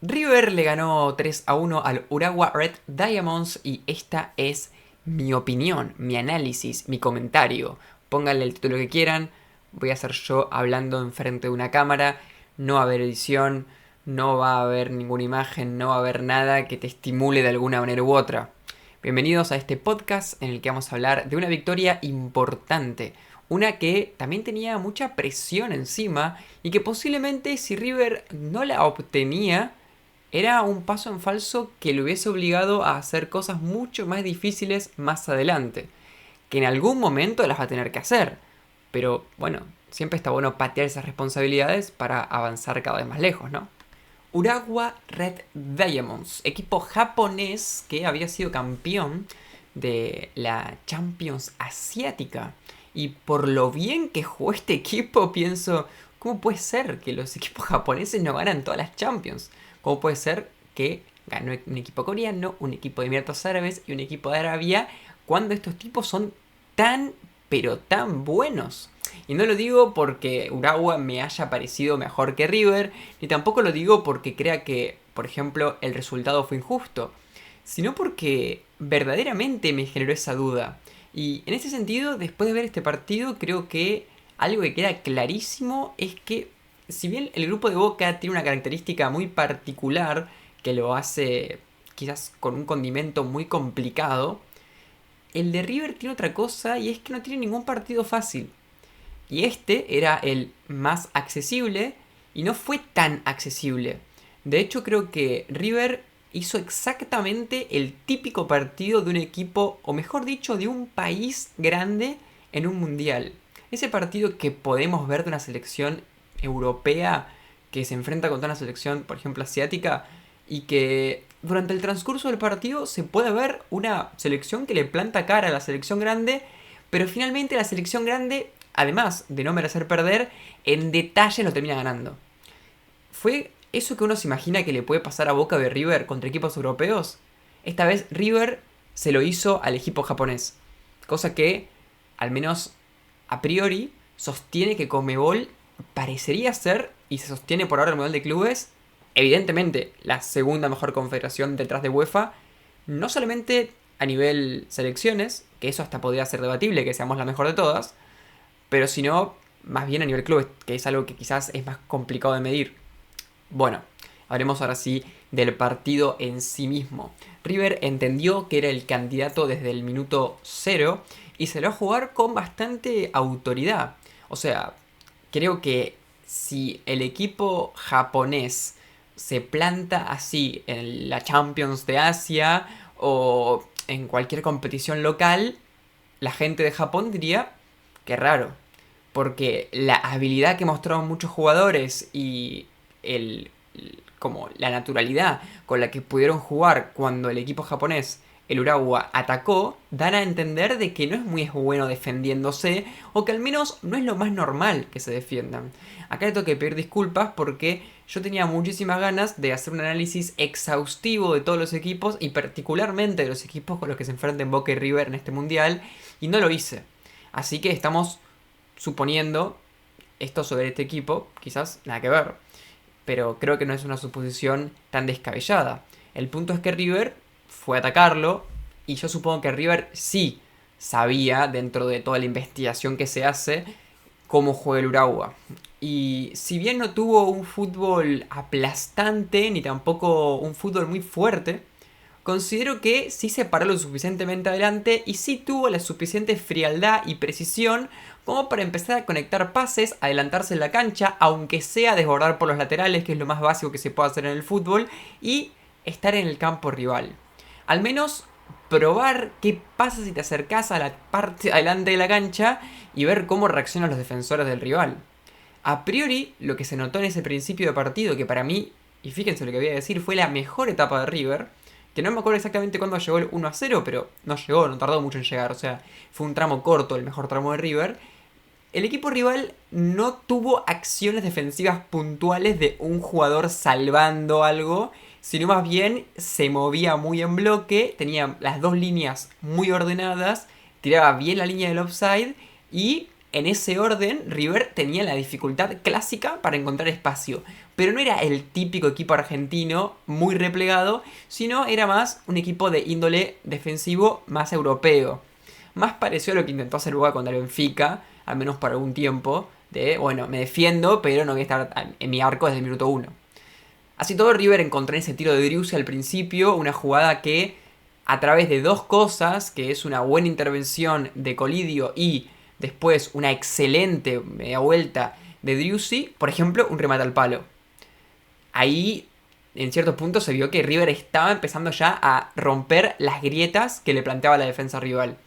River le ganó 3-1 al Urawa Red Diamonds y esta es mi opinión, mi análisis, mi comentario. Pónganle el título que quieran, voy a ser yo hablando enfrente de una cámara, no va a haber edición, no va a haber ninguna imagen, no va a haber nada que te estimule de alguna manera u otra. Bienvenidos a este podcast en el que vamos a hablar de una victoria importante, una que también tenía mucha presión encima y que posiblemente si River no la obtenía, era un paso en falso que le hubiese obligado a hacer cosas mucho más difíciles más adelante, que en algún momento las va a tener que hacer. Pero bueno, siempre está bueno patear esas responsabilidades para avanzar cada vez más lejos, ¿no? Urawa Red Diamonds, equipo japonés que había sido campeón de la Champions Asiática. Y por lo bien que jugó este equipo, pienso, ¿cómo puede ser que los equipos japoneses no ganan todas las Champions? ¿Cómo puede ser que ganó un equipo coreano, un equipo de Emiratos Árabes y un equipo de Arabia cuando estos tipos son tan, pero tan buenos? Y no lo digo porque Urawa me haya parecido mejor que River, ni tampoco lo digo porque crea que, por ejemplo, el resultado fue injusto, sino porque verdaderamente me generó esa duda. Y en ese sentido, después de ver este partido, creo que algo que queda clarísimo es que, si bien el grupo de Boca tiene una característica muy particular que lo hace quizás con un condimento muy complicado, el de River tiene otra cosa y es que no tiene ningún partido fácil. Y este era el más accesible y no fue tan accesible. De hecho, creo que River hizo exactamente el típico partido de un equipo, o mejor dicho, de un país grande en un mundial. Ese partido que podemos ver de una selección europea que se enfrenta contra una selección, por ejemplo, asiática, y que durante el transcurso del partido se puede ver una selección que le planta cara a la selección grande, pero finalmente la selección grande, además de no merecer perder, en detalle lo termina ganando. ¿Fue eso que uno se imagina que le puede pasar a Boca de River contra equipos europeos? Esta vez River se lo hizo al equipo japonés. Cosa que, al menos a priori, sostiene que Conmebol parecería ser, y se sostiene por ahora el Mundial de Clubes, evidentemente la segunda mejor confederación detrás de UEFA, no solamente a nivel selecciones, que eso hasta podría ser debatible, que seamos la mejor de todas, pero sino más bien a nivel clubes, que es algo que quizás es más complicado de medir. Bueno, hablemos ahora sí del partido en sí mismo. River entendió que era el candidato desde el minuto cero y se lo va a jugar con bastante autoridad. O sea, creo que si el equipo japonés se planta así en la Champions de Asia o en cualquier competición local, la gente de Japón diría que raro. Porque la habilidad que mostraron muchos jugadores y el, como la naturalidad con la que pudieron jugar cuando el equipo japonés, el Urawa, atacó, dan a entender de que no es muy bueno defendiéndose o que al menos no es lo más normal que se defiendan. Acá le tengo que pedir disculpas porque yo tenía muchísimas ganas de hacer un análisis exhaustivo de todos los equipos y particularmente de los equipos con los que se enfrenten Boca y River en este mundial y no lo hice. Así que estamos suponiendo esto sobre este equipo, quizás nada que ver, pero creo que no es una suposición tan descabellada. El punto es que River fue a atacarlo y yo supongo que River sí sabía, dentro de toda la investigación que se hace, cómo juega el Urawa. Y si bien no tuvo un fútbol aplastante, ni tampoco un fútbol muy fuerte, considero que sí se paró lo suficientemente adelante y sí tuvo la suficiente frialdad y precisión como para empezar a conectar pases, adelantarse en la cancha, aunque sea desbordar por los laterales, que es lo más básico que se puede hacer en el fútbol, y estar en el campo rival. Al menos probar qué pasa si te acercas a la parte adelante de la cancha y ver cómo reaccionan los defensores del rival. A priori, lo que se notó en ese principio de partido, que para mí, y fíjense lo que voy a decir, fue la mejor etapa de River, que no me acuerdo exactamente cuándo llegó el 1-0, pero no llegó, no tardó mucho en llegar, o sea, fue un tramo corto, el mejor tramo de River. El equipo rival no tuvo acciones defensivas puntuales de un jugador salvando algo, sino más bien se movía muy en bloque, tenía las dos líneas muy ordenadas, tiraba bien la línea del offside y En ese orden, River tenía la dificultad clásica para encontrar espacio, pero no era el típico equipo argentino muy replegado, sino era más un equipo de índole defensivo más europeo. Más pareció a lo que intentó hacer Boca contra el Benfica, al menos por algún tiempo, de, bueno, me defiendo, pero no voy a estar en mi arco desde el minuto 1. Así todo, River encontró en ese tiro de Driussi al principio una jugada que, a través de dos cosas, que es una buena intervención de Colidio y después una excelente media vuelta de Driussi, por ejemplo, un remate al palo. Ahí, en ciertos puntos, se vio que River estaba empezando ya a romper las grietas que le planteaba la defensa rival.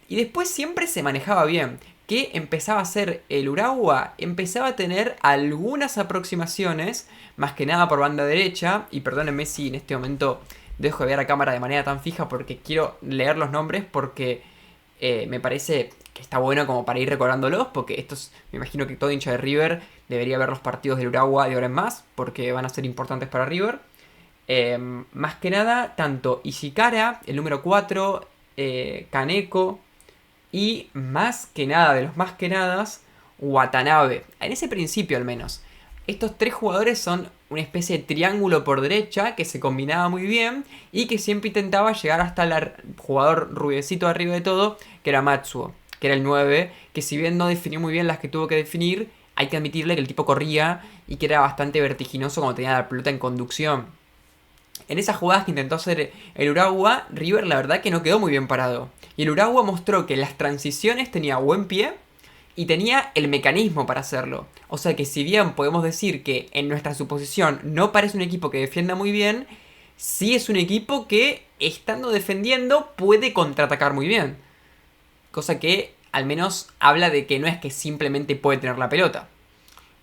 Y después siempre se manejaba bien. Que empezaba a ser el Urawa, empezaba a tener algunas aproximaciones, más que nada por banda derecha. Y perdónenme si en este momento dejo de ver a cámara de manera tan fija, porque quiero leer los nombres, porque me parece que está bueno como para ir recordándolos, porque estos, me imagino que todo hincha de River debería ver los partidos del Urawa de ahora en más, porque van a ser importantes para River. Más que nada, tanto Ishikara, el número 4, Kaneko, y más que nada, de los más que nada, Watanabe. En ese principio al menos. Estos tres jugadores son una especie de triángulo por derecha que se combinaba muy bien y que siempre intentaba llegar hasta el jugador rubiecito arriba de todo, que era Matsuo, que era el 9, que si bien no definió muy bien las que tuvo que definir, hay que admitirle que el tipo corría y que era bastante vertiginoso cuando tenía la pelota en conducción. En esas jugadas que intentó hacer el Urawa, River la verdad que no quedó muy bien parado. Y el Urawa mostró que en las transiciones tenía buen pie y tenía el mecanismo para hacerlo. O sea que si bien podemos decir que en nuestra suposición no parece un equipo que defienda muy bien, sí es un equipo que, estando defendiendo, puede contraatacar muy bien. Cosa que al menos habla de que no es que simplemente puede tener la pelota.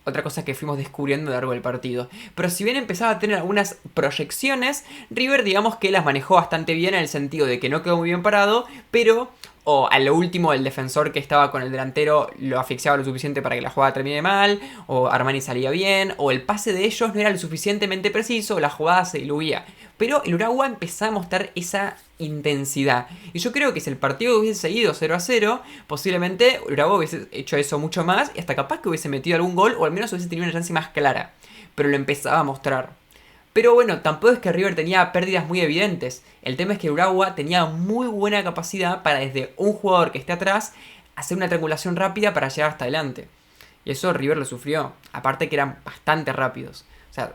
Otra cosa que fuimos descubriendo a lo largo del partido. Pero si bien empezaba a tener algunas proyecciones, River digamos que las manejó bastante bien en el sentido de que no quedó muy bien parado, pero o a lo último el defensor que estaba con el delantero lo asfixiaba lo suficiente para que la jugada termine mal, o Armani salía bien, o el pase de ellos no era lo suficientemente preciso, o la jugada se diluía. Pero el Urawa empezaba a mostrar esa intensidad. Y yo creo que si el partido hubiese seguido 0-0, posiblemente Urawa hubiese hecho eso mucho más y hasta capaz que hubiese metido algún gol o al menos hubiese tenido una chance más clara. Pero lo empezaba a mostrar. Pero bueno, tampoco es que River tenía pérdidas muy evidentes. El tema es que Urawa tenía muy buena capacidad para desde un jugador que esté atrás hacer una triangulación rápida para llegar hasta adelante. Y eso River lo sufrió. Aparte que eran bastante rápidos. O sea,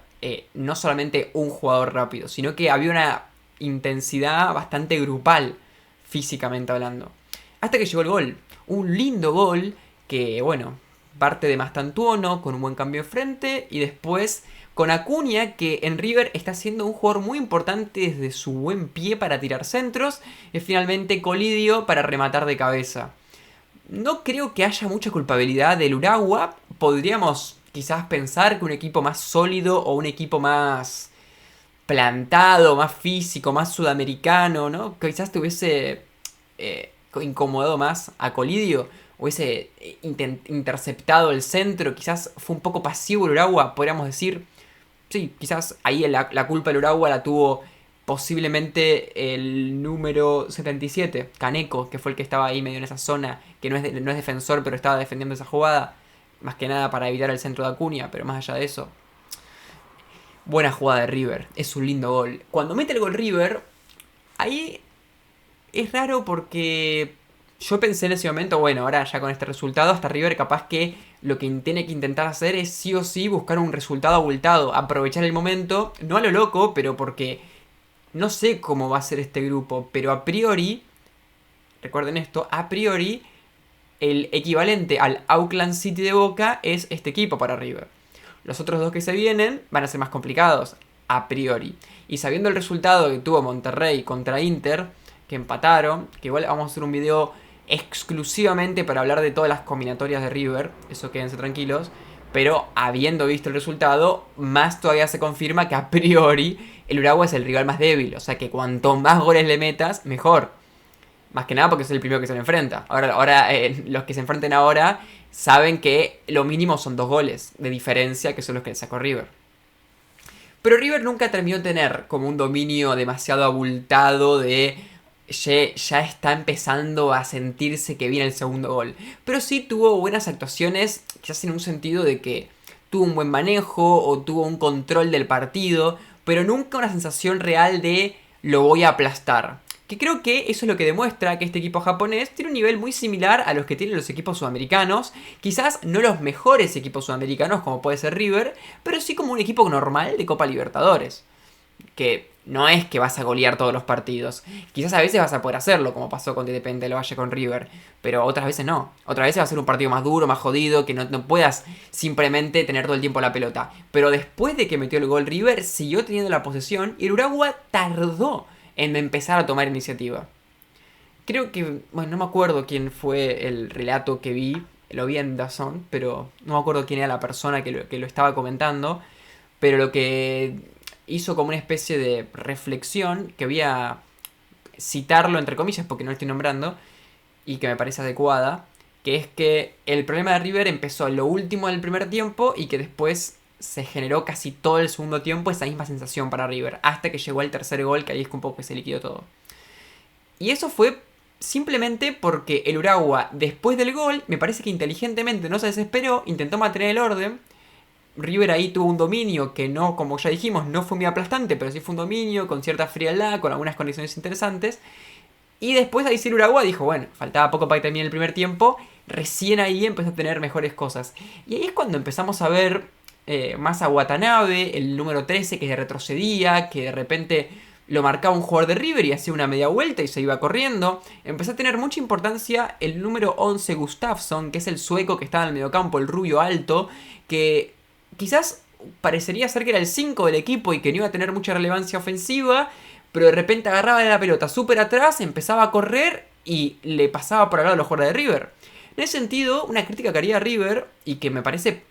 no solamente un jugador rápido, sino que había una intensidad bastante grupal, físicamente hablando. Hasta que llegó el gol. Un lindo gol que, bueno, parte de Mastantuono con un buen cambio de frente y después con Acuña, que en River está siendo un jugador muy importante desde su buen pie para tirar centros, y finalmente Colidio para rematar de cabeza. No creo que haya mucha culpabilidad del Urawa. Podríamos quizás pensar que un equipo más sólido o un equipo más plantado, más físico, más sudamericano, ¿no? Que quizás te hubiese incomodado más a Colidio, hubiese interceptado el centro, quizás fue un poco pasivo el Urawa, podríamos decir. Sí, quizás ahí la culpa del Urawa la tuvo posiblemente el número 77, Kaneko, que fue el que estaba ahí medio en esa zona, que no es defensor, pero estaba defendiendo esa jugada, más que nada para evitar el centro de Acuña, pero más allá de eso. Buena jugada de River, es un lindo gol. Cuando mete el gol River, ahí es raro porque yo pensé en ese momento, bueno, ahora ya con este resultado, hasta River capaz que lo que tiene que intentar hacer es sí o sí buscar un resultado abultado, aprovechar el momento, no a lo loco, pero porque no sé cómo va a ser este grupo, pero a priori, recuerden esto, a priori el equivalente al Auckland City de Boca es este equipo para River. Los otros dos que se vienen van a ser más complicados, a priori. Y sabiendo el resultado que tuvo Monterrey contra Inter, que empataron, que igual vamos a hacer un video exclusivamente para hablar de todas las combinatorias de River, eso quédense tranquilos, pero habiendo visto el resultado, más todavía se confirma que a priori el Urawa es el rival más débil, o sea que cuanto más goles le metas, mejor. Más que nada porque es el primero que se le enfrenta. Ahora los que se enfrenten ahora saben que lo mínimo son 2 goles de diferencia, que son los que le sacó River. Pero River nunca terminó de tener como un dominio demasiado abultado de ya está empezando a sentirse que viene el segundo gol. Pero sí tuvo buenas actuaciones, quizás en un sentido de que tuvo un buen manejo o tuvo un control del partido, pero nunca una sensación real de lo voy a aplastar. Que creo que eso es lo que demuestra que este equipo japonés tiene un nivel muy similar a los que tienen los equipos sudamericanos. Quizás no los mejores equipos sudamericanos como puede ser River, pero sí como un equipo normal de Copa Libertadores. Que no es que vas a golear todos los partidos. Quizás a veces vas a poder hacerlo, como pasó con Independiente del Valle con River. Pero otras veces no. Otras veces va a ser un partido más duro, más jodido, que no puedas simplemente tener todo el tiempo la pelota. Pero después de que metió el gol River, siguió teniendo la posesión y el Urawa tardó en empezar a tomar iniciativa. Creo que, bueno, no me acuerdo quién fue el relato que vi. Lo vi en DAZN, pero no me acuerdo quién era la persona que lo estaba comentando. Pero lo que hizo como una especie de reflexión, que voy a citarlo entre comillas porque no lo estoy nombrando, y que me parece adecuada, que es que el problema de River empezó en lo último del primer tiempo y que después se generó casi todo el segundo tiempo esa misma sensación para River, hasta que llegó el tercer gol, que ahí es un poco que se liquidó todo. Y eso fue simplemente porque el Urawa, después del gol, me parece que inteligentemente no se desesperó, intentó mantener el orden. River ahí tuvo un dominio que no, como ya dijimos, no fue muy aplastante, pero sí fue un dominio con cierta frialdad, con algunas condiciones interesantes. Y después ahí sí el Urawa dijo, bueno, faltaba poco para que termine el primer tiempo, recién ahí empezó a tener mejores cosas. Y ahí es cuando empezamos a ver más a Watanabe, el número 13, que retrocedía, que de repente lo marcaba un jugador de River y hacía una media vuelta y se iba corriendo. Empezó a tener mucha importancia el número 11 Gustafsson, que es el sueco que estaba en el mediocampo, el rubio alto, que quizás parecería ser que era el 5 del equipo y que no iba a tener mucha relevancia ofensiva, pero de repente agarraba la pelota súper atrás, empezaba a correr y le pasaba por al lado a los jugadores de River. En ese sentido, una crítica que haría a River, y que me parece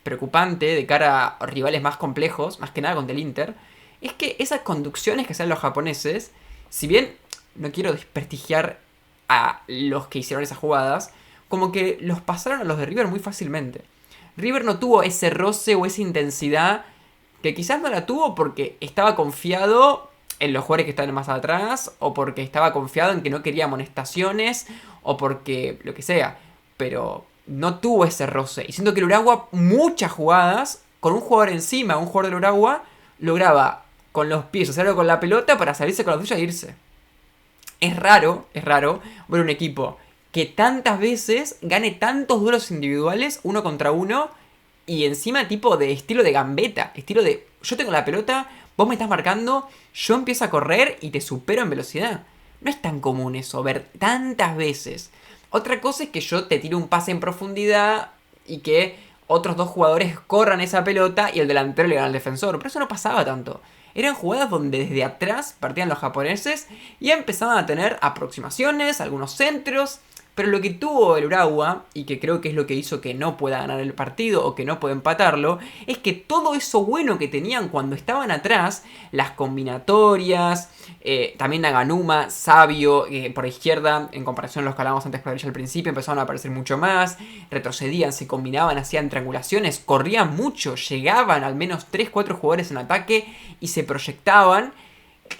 preocupante de cara a rivales más complejos, más que nada contra el Inter, es que esas conducciones que hacen los japoneses, si bien no quiero desprestigiar a los que hicieron esas jugadas, como que los pasaron a los de River muy fácilmente. River no tuvo ese roce o esa intensidad, que quizás no la tuvo porque estaba confiado en los jugadores que estaban más atrás, o porque estaba confiado en que no quería amonestaciones, o porque lo que sea, pero no tuvo ese roce. Y siento que el Urawa, muchas jugadas, con un jugador encima, un jugador del Urawa, lograba con los pies hacerlo con la pelota para salirse con la suya e irse. Es raro ver un equipo que tantas veces gane tantos duelos individuales uno contra uno y encima tipo de estilo de gambeta, estilo de yo tengo la pelota, vos me estás marcando, yo empiezo a correr y te supero en velocidad. No es tan común eso, ver tantas veces. Otra cosa es que yo te tiro un pase en profundidad y que otros dos jugadores corran esa pelota y el delantero le gana al defensor, pero eso no pasaba tanto. Eran jugadas donde desde atrás partían los japoneses y empezaban a tener aproximaciones, algunos centros. Pero lo que tuvo el Urawa, y que creo que es lo que hizo que no pueda ganar el partido o que no pueda empatarlo, es que todo eso bueno que tenían cuando estaban atrás, las combinatorias, también Naganuma, Sabio, por izquierda, en comparación a los que hablábamos antes por derecha al principio, empezaron a aparecer mucho más, retrocedían, se combinaban, hacían triangulaciones, corrían mucho, llegaban al menos 3-4 jugadores en ataque y se proyectaban.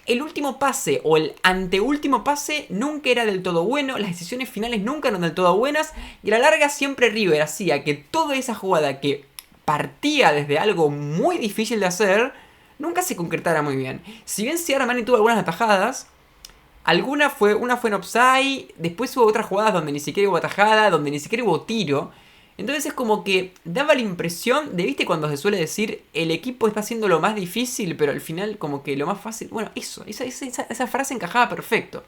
El último pase o el anteúltimo pase nunca era del todo bueno, las decisiones finales nunca eran del todo buenas y a la larga siempre River hacía que toda esa jugada que partía desde algo muy difícil de hacer nunca se concretara muy bien. Si bien Armani tuvo algunas atajadas, una fue en offside, después hubo otras jugadas donde ni siquiera hubo atajada, donde ni siquiera hubo tiro. Entonces es como que daba la impresión de, ¿viste cuando se suele decir el equipo está haciendo lo más difícil, pero al final como que lo más fácil? Bueno, esa frase encajaba perfecto.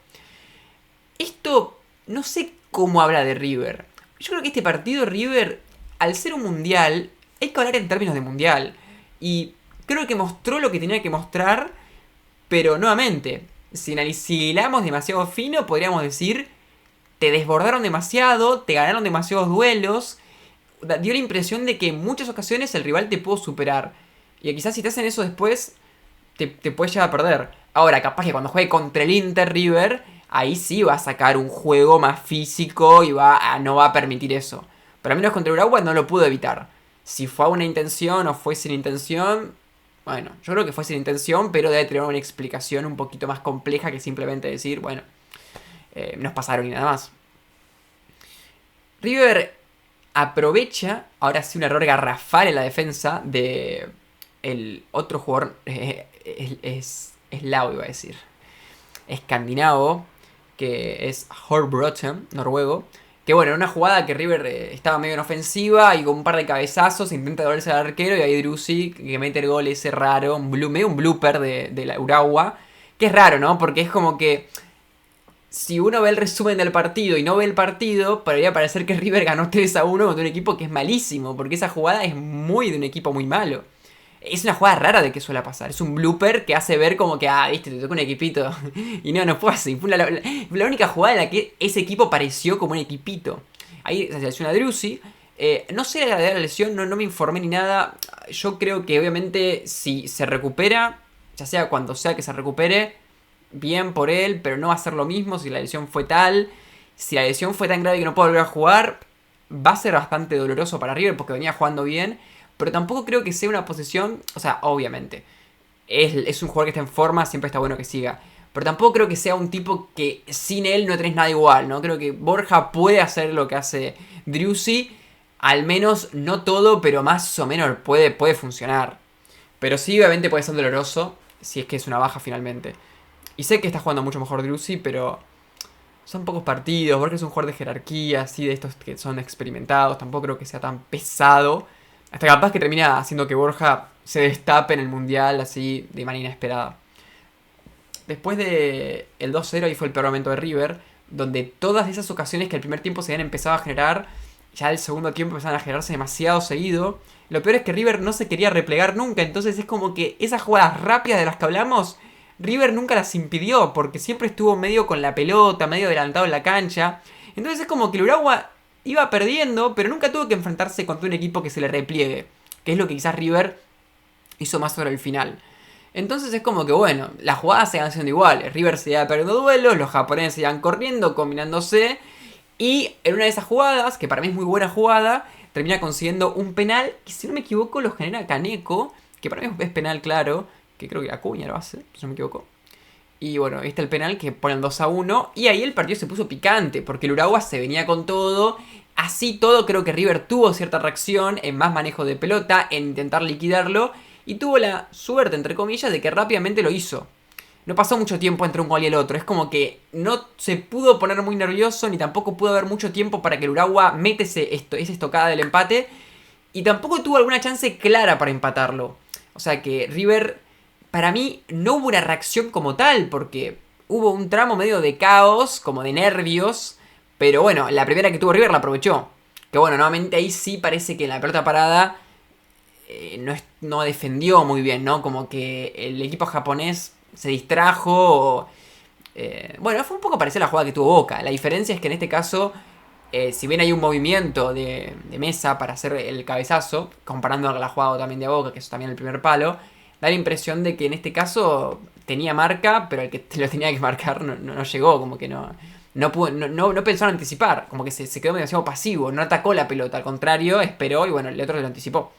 Esto no sé cómo habla de River. Yo creo que este partido River, al ser un mundial, hay que hablar en términos de mundial. Y creo que mostró lo que tenía que mostrar, pero nuevamente, si hilamos demasiado fino, podríamos decir, te desbordaron demasiado, te ganaron demasiados duelos. Dio la impresión de que en muchas ocasiones el rival te pudo superar. Y quizás si te hacen eso después, te puedes llegar a perder. Ahora, capaz que cuando juegue contra el Inter River, ahí sí va a sacar un juego más físico y no va a permitir eso. Pero al menos contra Uruguay no lo pudo evitar. Si fue a una intención o fue sin intención, Bueno, yo creo que fue sin intención, pero debe tener una explicación un poquito más compleja que simplemente decir, bueno, nos pasaron y nada más. River aprovecha, ahora sí, un error garrafal en la defensa de el otro jugador, es eslavo iba a decir, escandinavo, que es Horbrotten, noruego. Que bueno, en una jugada que River estaba medio en ofensiva y con un par de cabezazos intenta devolverse al arquero y ahí Driussi que mete el gol ese raro, medio un blooper de la Urawa. Que es raro, ¿no? Porque es como que si uno ve el resumen del partido y no ve el partido, podría parecer que River ganó 3-1 contra un equipo que es malísimo, porque esa jugada es muy de un equipo muy malo. Es una jugada rara de que suele pasar. Es un blooper que hace ver como que, viste, te tocó un equipito. Y no fue así. Fue la única jugada en la que ese equipo pareció como un equipito. Ahí se lesiona Driussi. No sé la gravedad de la lesión, no me informé ni nada. Yo creo que obviamente si se recupera, ya sea cuando sea que se recupere, bien por él, pero no va a ser lo mismo si la lesión fue tal. Si la lesión fue tan grave que no puede volver a jugar, va a ser bastante doloroso para River porque venía jugando bien. Pero tampoco creo que sea una posición, o sea, obviamente, es un jugador que está en forma, siempre está bueno que siga. Pero tampoco creo que sea un tipo que sin él no tenés nada igual, ¿no? Creo que Borja puede hacer lo que hace Driussi. Al menos, no todo, pero más o menos puede funcionar. Pero sí, obviamente puede ser doloroso si es que es una baja finalmente. Y sé que está jugando mucho mejor Driussi, pero son pocos partidos. Borja es un jugador de jerarquía, así de estos que son experimentados. Tampoco creo que sea tan pesado. Hasta capaz que termina haciendo que Borja se destape en el Mundial así de manera inesperada. Después de el 2-0 ahí fue el peor momento de River, donde todas esas ocasiones que el primer tiempo se habían empezado a generar, ya el segundo tiempo empezaron a generarse demasiado seguido. Lo peor es que River no se quería replegar nunca, entonces es como que esas jugadas rápidas de las que hablamos, River nunca las impidió, porque siempre estuvo medio con la pelota, medio adelantado en la cancha. Entonces es como que el Urawa iba perdiendo, pero nunca tuvo que enfrentarse contra un equipo que se le repliegue, que es lo que quizás River hizo más sobre el final. Entonces es como que bueno, las jugadas se iban siendo iguales. River se iba perdiendo duelos, los japoneses iban corriendo, combinándose. Y en una de esas jugadas, que para mí es muy buena jugada, termina consiguiendo un penal que si no me equivoco lo genera Kaneko, que para mí es penal claro, que creo que Acuña lo hace, si no me equivoco. Y bueno, ahí está el penal que ponen 2-1. Y ahí el partido se puso picante, porque el Urawa se venía con todo. Así todo, creo que River tuvo cierta reacción en más manejo de pelota, en intentar liquidarlo. Y tuvo la suerte, entre comillas, de que rápidamente lo hizo. No pasó mucho tiempo entre un gol y el otro. Es como que no se pudo poner muy nervioso, ni tampoco pudo haber mucho tiempo para que el Urawa mete esa estocada del empate. Y tampoco tuvo alguna chance clara para empatarlo. O sea que River, para mí, no hubo una reacción como tal, porque hubo un tramo medio de caos, como de nervios. Pero bueno, la primera que tuvo River la aprovechó. Que bueno, nuevamente ahí sí parece que en la pelota parada no defendió muy bien, ¿no? Como que el equipo japonés se distrajo. Bueno, fue un poco parecida a la jugada que tuvo Boca. La diferencia es que en este caso, si bien hay un movimiento de Mesa para hacer el cabezazo, comparando con la jugada también de Boca, que es también el primer palo, da la impresión de que en este caso tenía marca, pero el que lo tenía que marcar no llegó, como que no pensó en anticipar, como que se quedó demasiado pasivo, no atacó la pelota, al contrario, esperó y bueno, el otro se lo anticipó.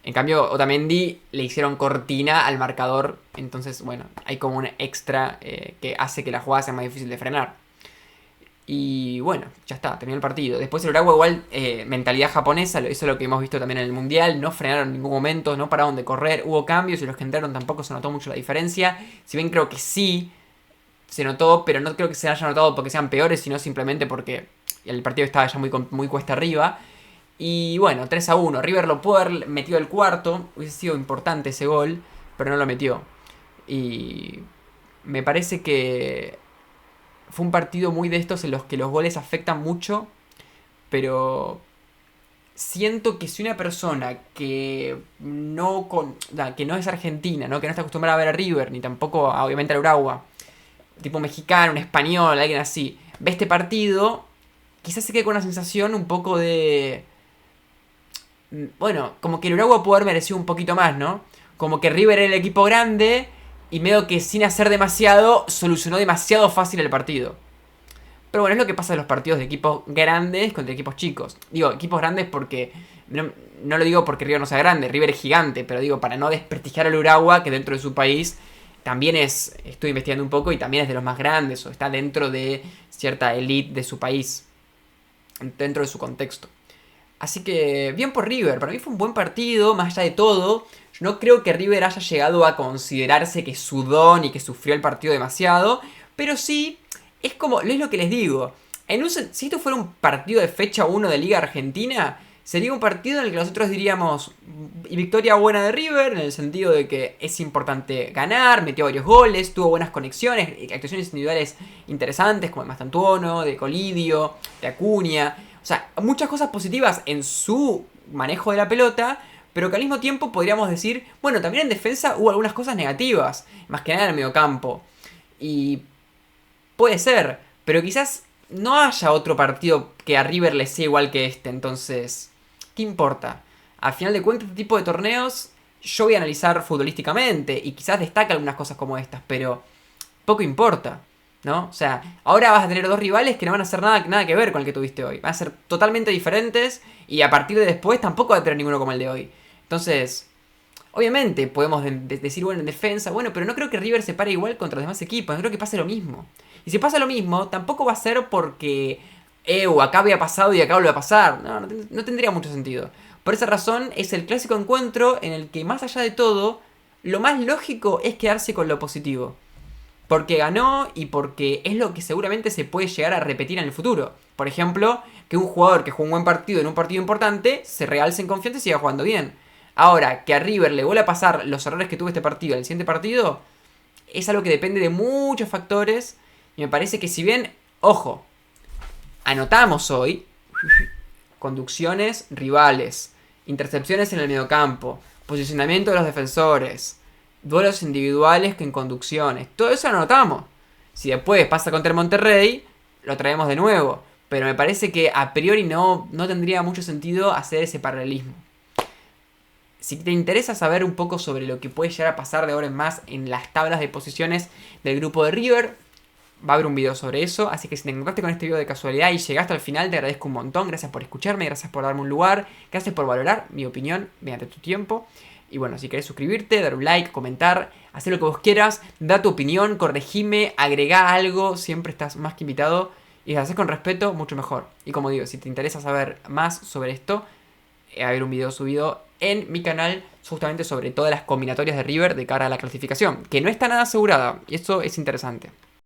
En cambio, Otamendi le hicieron cortina al marcador. Entonces, bueno, hay como un extra que hace que la jugada sea más difícil de frenar. Y bueno, ya está, terminó el partido. Después el Urawa igual, mentalidad japonesa, eso es lo que hemos visto también en el Mundial. No frenaron en ningún momento, no pararon de correr. Hubo cambios y los que entraron tampoco se notó mucho la diferencia. Si bien creo que sí se notó, pero no creo que se haya notado porque sean peores, sino simplemente porque el partido estaba ya muy cuesta arriba. Y bueno, 3-1. River lo pudo haber metido el cuarto. Hubiese sido importante ese gol, pero no lo metió. Y me parece que fue un partido muy de estos en los que los goles afectan mucho. Pero siento que si una persona que no es argentina, ¿no? Que no está acostumbrada a ver a River, ni tampoco obviamente al Urawa, tipo mexicano, un español, alguien así, ve este partido, quizás se quede con una sensación un poco de... Bueno, como que el Urawa pudo haber merecido un poquito más, ¿no? Como que River era el equipo grande y medio que sin hacer demasiado solucionó demasiado fácil el partido. Pero bueno, es lo que pasa en los partidos de equipos grandes contra equipos chicos. Digo, equipos grandes porque no lo digo porque River no sea grande, River es gigante, pero digo para no desprestigiar al Uragua, que dentro de su país también estoy investigando un poco y también es de los más grandes o está dentro de cierta elite de su país, dentro de su contexto. Así que bien por River, para mí fue un buen partido, más allá de todo. Yo no creo que River haya llegado a considerarse que sudó ni que sufrió el partido demasiado, pero sí, es como, es lo que les digo. Si esto fuera un partido de fecha 1 de Liga Argentina, sería un partido en el que nosotros diríamos victoria buena de River, en el sentido de que es importante ganar, metió varios goles, tuvo buenas conexiones, actuaciones individuales interesantes como de Mastantuono, de Colidio, de Acuña. O sea, muchas cosas positivas en su manejo de la pelota, pero que al mismo tiempo podríamos decir, bueno, también en defensa hubo algunas cosas negativas, más que nada en el mediocampo. Y puede ser, pero quizás no haya otro partido que a River le sea igual que este, entonces, ¿qué importa? Al final de cuentas, este tipo de torneos yo voy a analizar futbolísticamente y quizás destaca algunas cosas como estas, pero poco importa, ¿no? O sea, ahora vas a tener dos rivales que no van a hacer nada que ver con el que tuviste hoy. Van a ser totalmente diferentes y a partir de después tampoco va a tener ninguno como el de hoy. Entonces, obviamente podemos decir, bueno, en defensa, bueno, pero no creo que River se pare igual contra los demás equipos, no creo que pase lo mismo. Y si pasa lo mismo, tampoco va a ser porque, acá había pasado y acá vuelve a pasar. No tendría mucho sentido. Por esa razón, es el clásico encuentro en el que, más allá de todo, lo más lógico es quedarse con lo positivo. Porque ganó y porque es lo que seguramente se puede llegar a repetir en el futuro. Por ejemplo, que un jugador que jugó un buen partido en un partido importante se realce en confianza y siga jugando bien. Ahora, que a River le vuelva a pasar los errores que tuvo este partido en el siguiente partido, es algo que depende de muchos factores. Y me parece que si bien, ojo, anotamos hoy conducciones rivales, intercepciones en el mediocampo, posicionamiento de los defensores, duelos individuales que en conducciones, todo eso lo anotamos. Si después pasa contra el Monterrey, lo traemos de nuevo. Pero me parece que a priori no tendría mucho sentido hacer ese paralelismo. Si te interesa saber un poco sobre lo que puede llegar a pasar de ahora en más en las tablas de posiciones del grupo de River, va a haber un video sobre eso. Así que si te encontraste con este video de casualidad y llegaste al final, te agradezco un montón. Gracias por escucharme, gracias por darme un lugar, gracias por valorar mi opinión mediante tu tiempo. Y bueno, si querés suscribirte, dar un like, comentar, hacer lo que vos quieras, da tu opinión, corregime, agregá algo, siempre estás más que invitado. Y si lo haces con respeto, mucho mejor. Y como digo, si te interesa saber más sobre esto, va a haber un video subido en mi canal justamente sobre todas las combinatorias de River de cara a la clasificación, que no está nada asegurada, y eso es interesante.